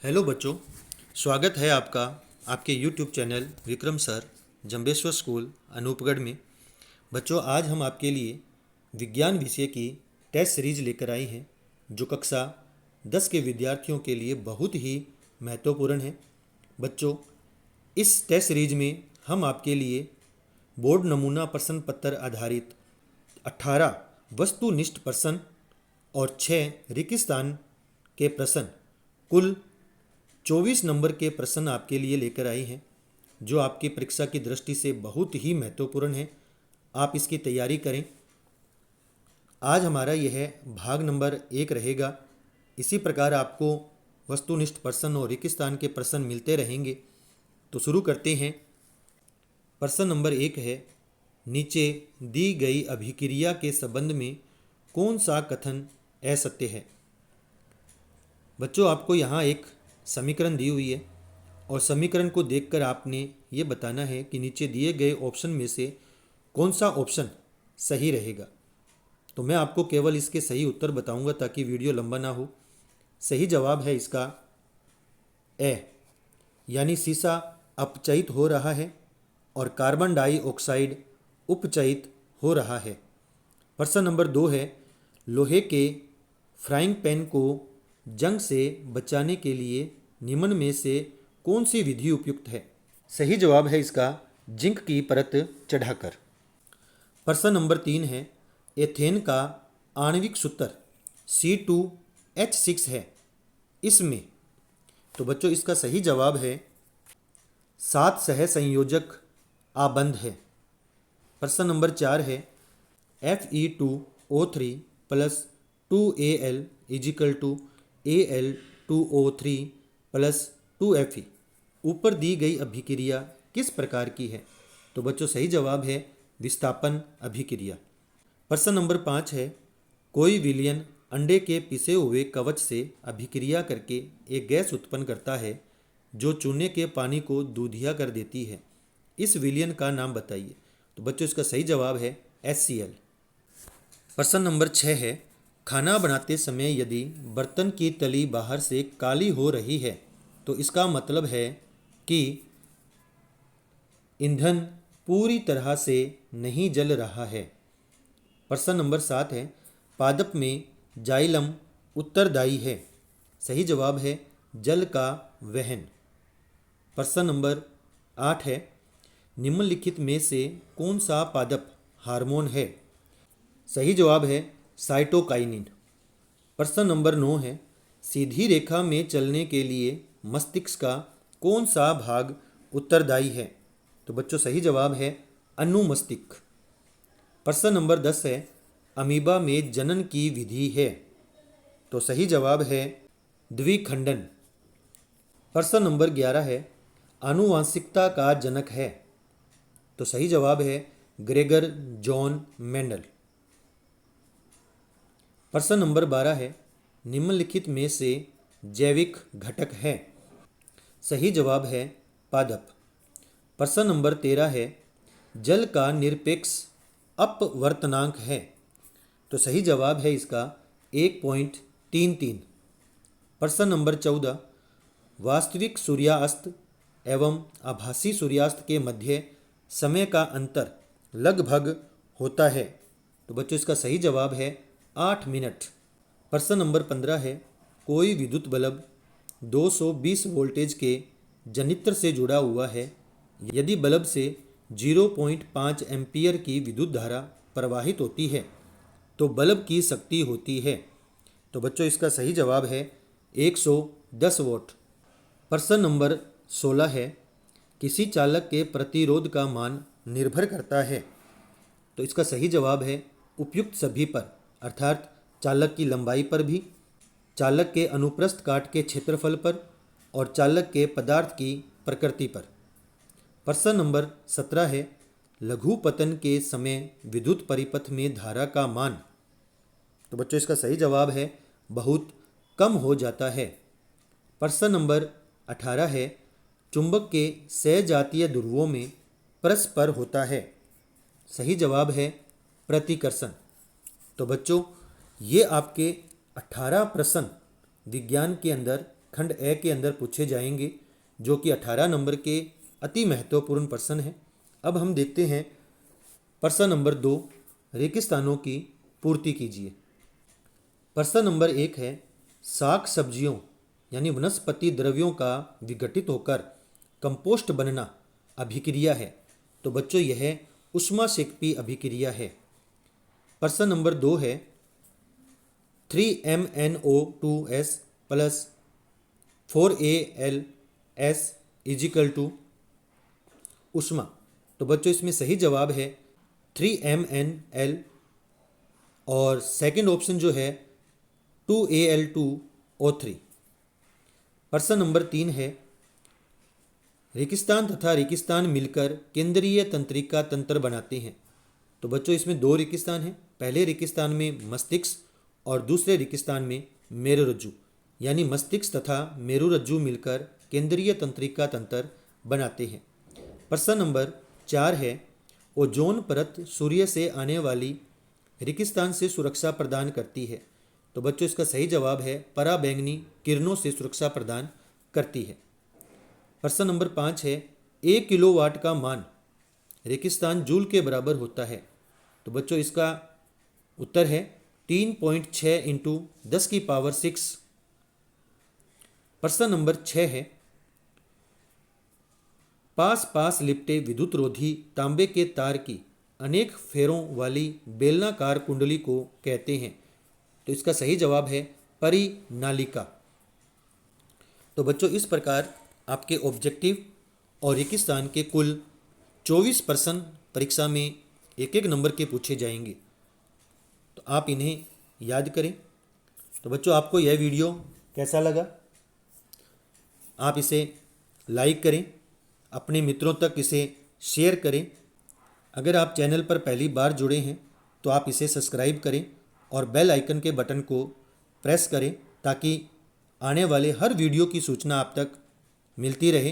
Hello बच्चों, स्वागत है आपका आपके YouTube channel Vikram sir Jambheshwar school Anupgarh में। बच्चों, आज हम आपके लिए विज्ञान विषय की टेस्ट सीरीज लेकर आए हैं जो कक्षा 10 के विद्यार्थियों के लिए बहुत ही महत्वपूर्ण है। बच्चों, इस टेस्ट सीरीज में हम आपके लिए बोर्ड नमूना प्रश्न पत्र आधारित 18 वस्तुनिष्ठ प्रश्न और 6 रेगिस्तान के प्रश्न, कुल 24 नंबर के प्रश्न आपके लिए लेकर आई हैं जो आपकी परीक्षा की दृष्टि से बहुत ही महत्वपूर्ण है। आप इसकी तैयारी करें। आज हमारा यह भाग नंबर 1 रहेगा। इसी प्रकार आपको वस्तुनिष्ठ प्रश्न और रेगिस्तान के प्रश्न मिलते रहेंगे। तो शुरू करते हैं। प्रश्न नंबर 1 है, नीचे दी गई अभिक्रिया के संबंध में कौन सा कथन असत्य है। बच्चों, आपको यहाँ एक समीकरण दी हुई है और समीकरण को देखकर आपने ये बताना है कि नीचे दिए गए ऑप्शन में से कौन सा ऑप्शन सही रहेगा। तो मैं आपको केवल इसके सही उत्तर बताऊंगा ताकि वीडियो लंबा ना हो। सही जवाब है इसका ए, यानी सीसा अपचयित हो रहा है और कार्बन डाइऑक्साइड उपचयित हो रहा है। प्रश्न नंबर 2 है, लोहे के फ्राइंग पैन को जंग से बचाने के लिए निम्न में से कौन सी विधि उपयुक्त है। सही जवाब है इसका जिंक की परत चढ़ाकर। प्रश्न नंबर 3 है, एथेन का आणविक सूत्र C2H6 है इसमें। तो बच्चों, इसका सही जवाब है 7 सहसंयोजक आबंध है। प्रश्न नंबर 4 है, Fe2O3 plus 2Al is equal to Al2O3 plus 2Fe ऊपर दी गई अभिक्रिया किस प्रकार की है। तो बच्चों, सही जवाब है विस्थापन अभिक्रिया। प्रश्न नंबर 5 है, कोई विलयन अंडे के पिसे हुए कवच से अभिक्रिया करके एक गैस उत्पन्न करता है जो चूने के पानी को दूधिया कर देती है। इस विलयन का नाम बताइए। तो बच्चों, इसका सही जवाब है HCl। प्रश्न नंबर 6 है, खाना बनाते समय यदि बर्तन की तली बाहर से काली हो रही है तो इसका मतलब है कि ईंधन पूरी तरह से नहीं जल रहा है। प्रश्न नंबर 7 है, पादप में जाइलम उत्तरदायी है। सही जवाब है जल का वहन। प्रश्न नंबर 8 है, निम्नलिखित में से कौन सा पादप हार्मोन है। सही जवाब है साइटोकाइनिन। प्रश्न नंबर 9 है, सीधी रेखा में चलने के लिए मस्तिष्क का कौन सा भाग उत्तरदायी है। तो बच्चों, सही जवाब है अनुमस्तिष्क। प्रश्न नंबर 10 है, अमीबा में जनन की विधि है। तो सही जवाब है द्विखंडन। प्रश्न नंबर 11 है, आनुवांशिकता का जनक है। तो सही जवाब है ग्रेगर जॉन मेंडल। प्रश्न नंबर 12 है, निम्नलिखित में से जैविक घटक है। सही जवाब है पादप। प्रश्न नंबर 13 है, जल का निरपेक्ष अपवर्तनांक है। तो सही जवाब है इसका 1.33। प्रश्न नंबर 14, वास्तविक सूर्यास्त एवं आभासी सूर्यास्त के मध्य समय का अंतर लगभग होता है। तो बच्चों, इसका सही जवाब है 8 मिनट। प्रश्न नंबर 15 है, कोई विद्युत बल्ब 220 वोल्टेज के जनित्र से जुड़ा हुआ है। यदि बल्ब से 0.5 एम्पीयर की विद्युत धारा प्रवाहित होती है तो बल्ब की शक्ति होती है। तो बच्चों, इसका सही जवाब है 110 वोल्ट। प्रश्न नंबर 16 है, किसी चालक के प्रतिरोध का मान निर्भर करता है। तो इसका सही जवाब है उपयुक्त सभी पर, अर्थात चालक की लंबाई पर भी, चालक के अनुप्रस्थ काट के क्षेत्रफल पर और चालक के पदार्थ की प्रकृति पर। प्रश्न नंबर 17 है, लघु पतन के समय विद्युत परिपथ में धारा का मान। तो बच्चों, इसका सही जवाब है बहुत कम हो जाता है। प्रश्न नंबर 18 है, चुंबक के सजातीय ध्रुवों में परस्पर होता है। सही जवाब है प्रतिकर्षण। तो बच्चों, ये आपके 18 प्रश्न विज्ञान के अंदर खंड ए के अंदर पूछे जाएंगे, जो कि 18 नंबर के अति महत्वपूर्ण प्रश्न हैं। अब हम देखते हैं प्रश्न नंबर 2, रेगिस्तानों की पूर्ति कीजिए। प्रश्न नंबर 1 है, शाक सब्जियों यानी वनस्पति द्रव्यों का विघटित होकर कंपोस्ट बनना अभिक्रिया है। तो बच्चों यह ऊष्माक्षेपी अभिक्रिया है। प्रश्न नंबर 2 है, 3MnO2s plus 4Als is equal to ऊष्मा। तो बच्चों इसमें सही जवाब है 3MnL और सेकंड ऑप्शन जो है 2Al2O3। प्रश्न नंबर 3 है, रेगिस्तान तथा रेगिस्तान मिलकर केंद्रीय तंत्रिका तंत्र बनाते हैं। तो बच्चों इसमें 2 रेगिस्तान हैं। पहले रेगिस्तान में मस्तिष्क और दूसरे रेगिस्तान में मेरुरज्जु, यानी मस्तिष्क तथा मेरुरज्जु मिलकर केंद्रीय तंत्रिका तंत्र बनाते हैं। प्रश्न नंबर 4 है, ओजोन परत सूर्य से आने वाली रेगिस्तान से सुरक्षा प्रदान करती है। तो बच्चों इसका सही जवाब है पराबैंगनी किरणों से सुरक्षा प्रदान करती है। प्रश्न नंबर 5 है, 1 किलोवाट का मान रेगिस्तान जूल के बराबर होता है। तो बच्चों इसका उत्तर है 3.6 इंटू 10 की पावर 6। प्रश्न नंबर 6 है, पास पास लिपटे विद्युत रोधी तांबे के तार की अनेक फेरों वाली बेलनाकार कुंडली को कहते हैं। तो इसका सही जवाब है परिनालिका। तो बच्चों इस प्रकार आपके ऑब्जेक्टिव और रेगिस्तान के कुल 24 प्रश्न परीक्षा में एक एक नंबर के पूछे जाएंगे। तो आप इन्हें याद करें। तो बच्चों आपको यह वीडियो कैसा लगा? आप इसे लाइक करें, अपने मित्रों तक इसे शेयर करें। अगर आप चैनल पर पहली बार जुड़े हैं तो आप इसे सब्सक्राइब करें और बेल आइकन के बटन को प्रेस करें ताकि आने वाले हर वीडियो की सूचना आप तक मिलती रहे।